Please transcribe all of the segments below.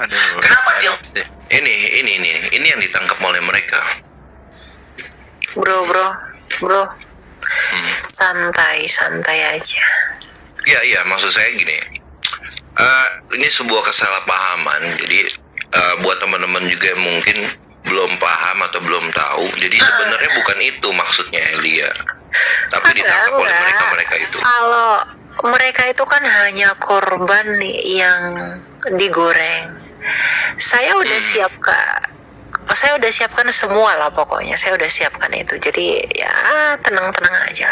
Aduh. Kenapa dia? Ini yang ditangkap oleh mereka. Bro, santai aja. Iya, maksud saya gini. Ini sebuah kesalahpahaman. Jadi buat teman-teman juga yang mungkin belum paham atau belum tahu. Jadi sebenarnya bukan itu maksudnya Elia. Tapi ditangkap oleh mereka itu. Kalau mereka itu kan hanya korban yang digoreng. Saya udah siapkan semua lah pokoknya. Saya udah siapkan itu. Jadi ya tenang-tenang aja.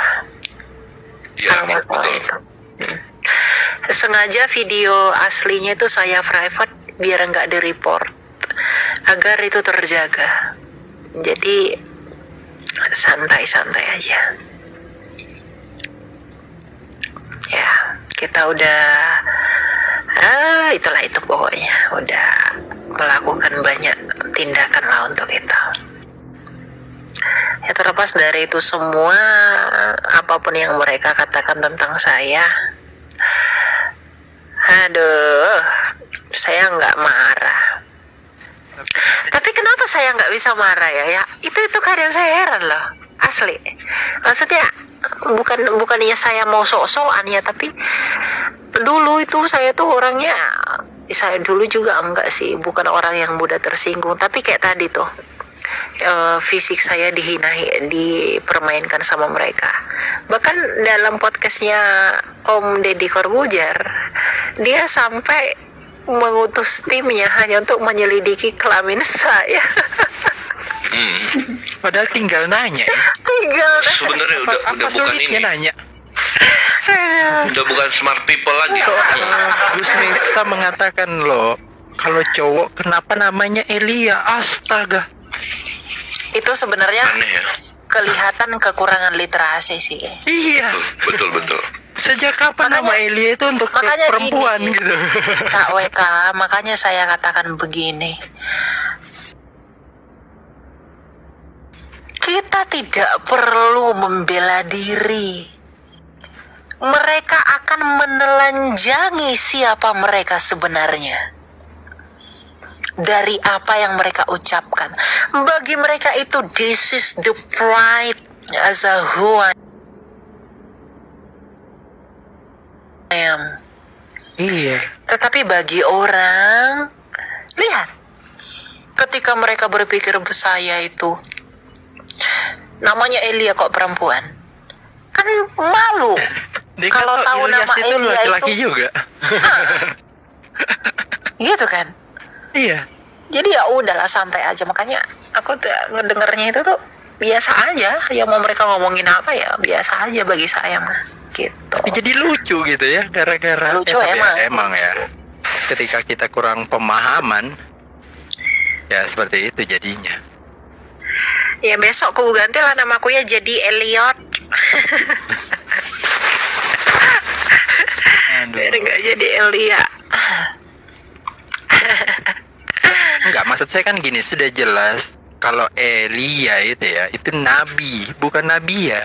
Ya, masalah betul. itu. Sengaja video aslinya itu saya private biar nggak di-report, agar itu terjaga. Jadi santai aja. Ya, kita udah itulah itu pokoknya udah melakukan banyak tindakan lah untuk itu. Ya terlepas dari itu semua, apapun yang mereka katakan tentang saya, saya nggak marah. Tapi kenapa saya nggak bisa marah ya? Itu kadang saya heran loh, asli. Maksudnya bukannya saya mau sok-sokan ya, tapi dulu itu saya tuh orangnya, saya dulu juga enggak sih, bukan orang yang mudah tersinggung. Tapi kayak tadi tuh, fisik saya dipermainkan sama mereka. Bahkan dalam podcastnya Om Deddy Corbuzier, dia sampai mengutus timnya hanya untuk menyelidiki kelamin saya. Padahal tinggal nanya ya. Sebenarnya udah bukan ini. Nanya. Udah bukan smart people lagi. Gus Miftah mengatakan loh, kalau cowok kenapa namanya Elia? Astaga. Itu sebenarnya Aneh ya. kelihatan kekurangan literasi sih. Iya. Betul. Sejak kapan nama Elia itu untuk perempuan gini, gitu? Kak WK, makanya saya katakan begini. Kita tidak perlu membela diri. Mereka akan menelanjangi siapa mereka sebenarnya dari apa yang mereka ucapkan. Bagi mereka itu, this is the pride as a who I am. Iya. Tetapi bagi orang, lihat, ketika mereka berpikir saya itu namanya Elia kok perempuan, kan malu. Kalau tahu Ilyas nama itu Elia laki-laki itu juga. gitu kan. Iya. Jadi ya udahlah, santai aja. Makanya aku tuh ngedengernya itu tuh biasa aja. Ya mau mereka ngomongin apa ya biasa aja bagi saya mah. Gitu. Jadi lucu gitu ya, gara-gara Lucu tapi emang. ya. Ketika kita kurang pemahaman, ya seperti itu jadinya. Ya besok aku ganti lah namaku ya jadi Elliot. Biar nggak jadi Elia. Enggak, maksud saya kan gini, sudah jelas kalau Elia itu ya, itu nabi, bukan nabi ya.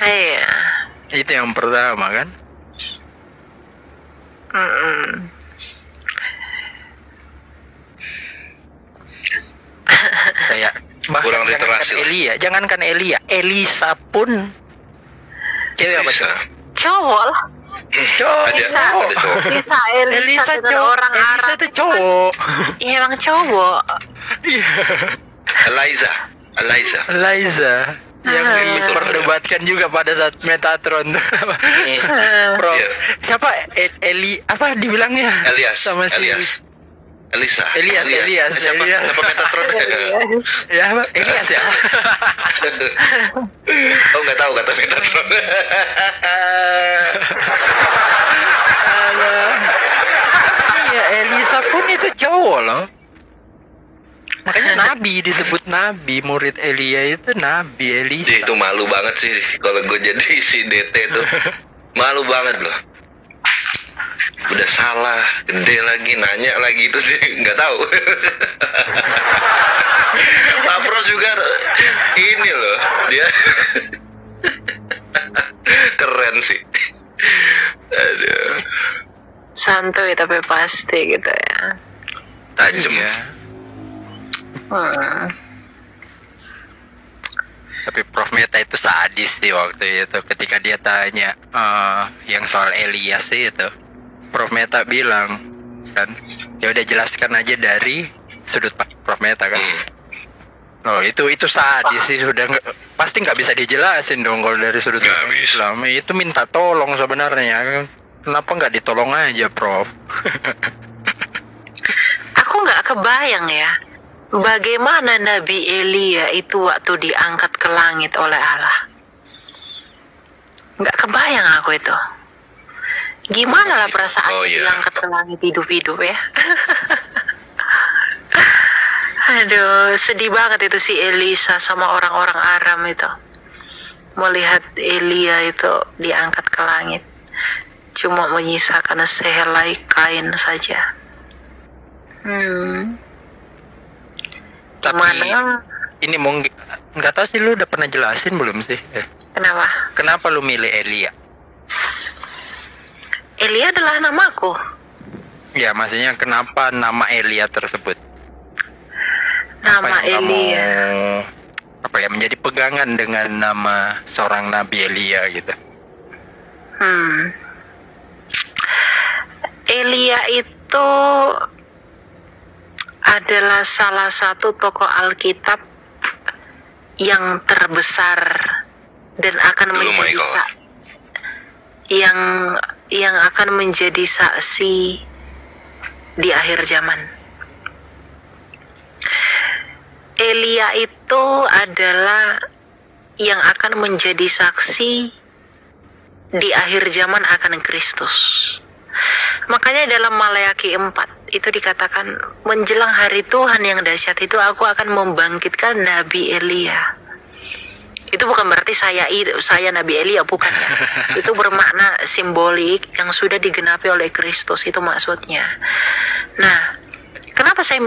Iya. Itu yang pertama kan. Kayak Kurang literasi. Jangankan Elia, Elisa pun cewek apa Bisa. Cowok lah. cowok? Bisa. Bisa Elisa dengan cowok. orang Elisa Arab. itu cowok. Iya emang cowok. Iya. Eliza. Yang diperdebatkan juga pada saat Metatron. Bro, Iya. siapa Eli apa dibilangnya? Elias. Elisa. Elias. Siapa Metatron? Ya, apa? Elias ya. Oh, nggak tahu kata Metatron. Iya, Elisa pun itu cowok loh. Makanya nabi, disebut nabi. Murid Elia itu nabi Elisa. Itu malu banget sih kalau gue jadi si DT tuh. Malu banget loh. Udah salah, gede lagi, nanya lagi, itu sih nggak tahu. Pak Pros juga ini loh, dia keren sih. Aduh. Santuy tapi pasti gitu ya. Tajam. Iya. Hmm. Tapi Prof Meta itu sadis sih waktu itu ketika dia tanya yang soal Elias sih itu. Prof Meta bilang kan, ya udah jelaskan aja dari sudut pandang Prof Meta kan. Oh itu sadis sih, pasti nggak bisa dijelasin dong kalau dari sudut pandang Islam. Itu minta tolong sebenarnya. Kenapa nggak ditolong aja, Prof? Aku nggak kebayang ya, bagaimana Nabi Elia itu waktu diangkat ke langit oleh Allah. Nggak kebayang aku itu. Gimana lah perasaan diangkat ke langit hidup-hidup ya. Aduh, sedih banget itu si Elisa sama orang-orang Aram itu. Melihat Elia itu diangkat ke langit. Cuma menyisakan sehelai kain saja. Tapi Gimana? ini nggak tahu sih, lu udah pernah jelasin belum sih? Kenapa? Kenapa lu milih Elia? Elia adalah namaku. Ya, maksudnya kenapa nama Elia tersebut? Nama Elia. Apa ya, menjadi pegangan dengan nama seorang Nabi Elia gitu? Elia itu adalah salah satu tokoh Alkitab yang terbesar dan akan menjadi yang akan menjadi saksi di akhir zaman. Elia itu adalah yang akan menjadi saksi di akhir zaman akan Kristus. Makanya dalam Maleakhi 4 itu dikatakan, menjelang hari Tuhan yang dahsyat itu aku akan membangkitkan Nabi Elia. Itu bukan berarti saya Nabi Elia, bukan ya. Itu bermakna simbolik yang sudah digenapi oleh Kristus, itu maksudnya. Nah, kenapa saya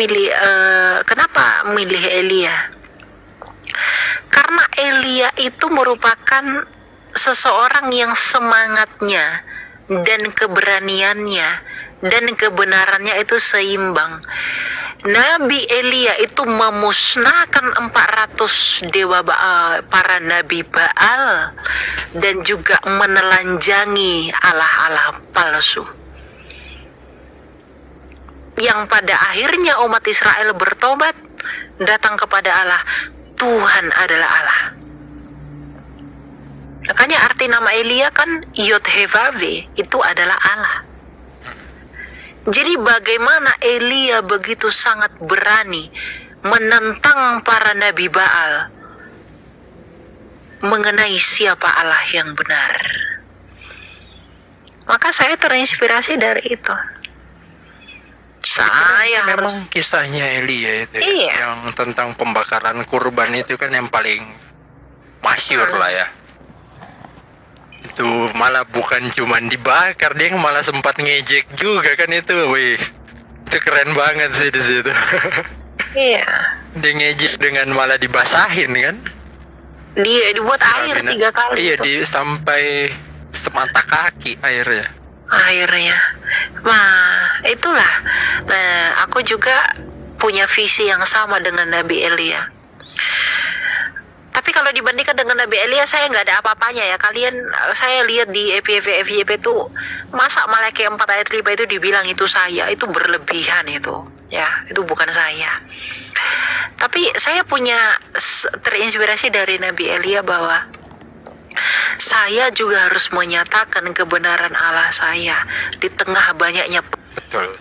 kenapa milih Elia? Karena Elia itu merupakan seseorang yang semangatnya dan keberaniannya dan kebenarannya itu seimbang. Nabi Elia itu memusnahkan 400 para nabi Baal dan juga menelanjangi allah-allah palsu. Yang pada akhirnya umat Israel bertobat, datang kepada Allah. Tuhan adalah Allah. Makanya arti nama Elia kan Yod-Heh-Vav-He, itu adalah Allah. Jadi bagaimana Elia begitu sangat berani menentang para nabi Baal mengenai siapa Allah yang benar. Maka saya terinspirasi dari itu. Saya memang kisahnya Elia itu yang tentang pembakaran kurban itu kan yang paling masyhur lah ya. Itu malah bukan cuman dibakar, dia malah sempat ngejek juga kan itu. Wih, itu keren banget sih di situ. Iya. Dia ngejek dengan malah dibasahin kan? Dia dibuat air 3 kali. Iya, sampai semata kaki airnya. Nah, itulah. Nah, aku juga punya visi yang sama dengan Nabi Elia. Tapi kalau dibandingkan dengan Nabi Elia, saya nggak ada apa-apanya ya. Saya lihat di FYP itu, masa Maleakhi 4 ayat 5 itu dibilang itu saya, itu berlebihan itu. Ya, itu bukan saya. Tapi saya terinspirasi dari Nabi Elia bahwa saya juga harus menyatakan kebenaran Allah saya di tengah banyaknya. Betul.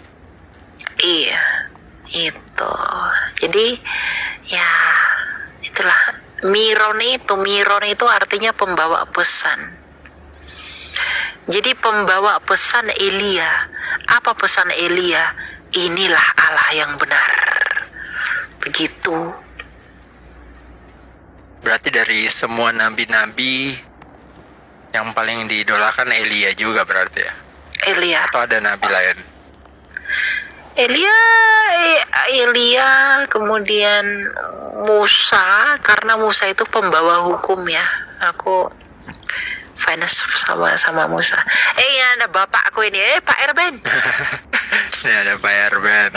Iya, itu. Jadi, ya, itulah. Miron itu artinya pembawa pesan. Jadi pembawa pesan Elia. Apa pesan Elia? Inilah Allah yang benar. Begitu. Berarti dari semua nabi-nabi yang paling diidolakan Elia juga berarti ya? Elia. Atau ada nabi lain? Elia, kemudian Musa, karena Musa itu pembawa hukum ya. Aku fans sama Musa. Ini ada bapak aku ini, Pak Erben. Ini ada Pak Erben.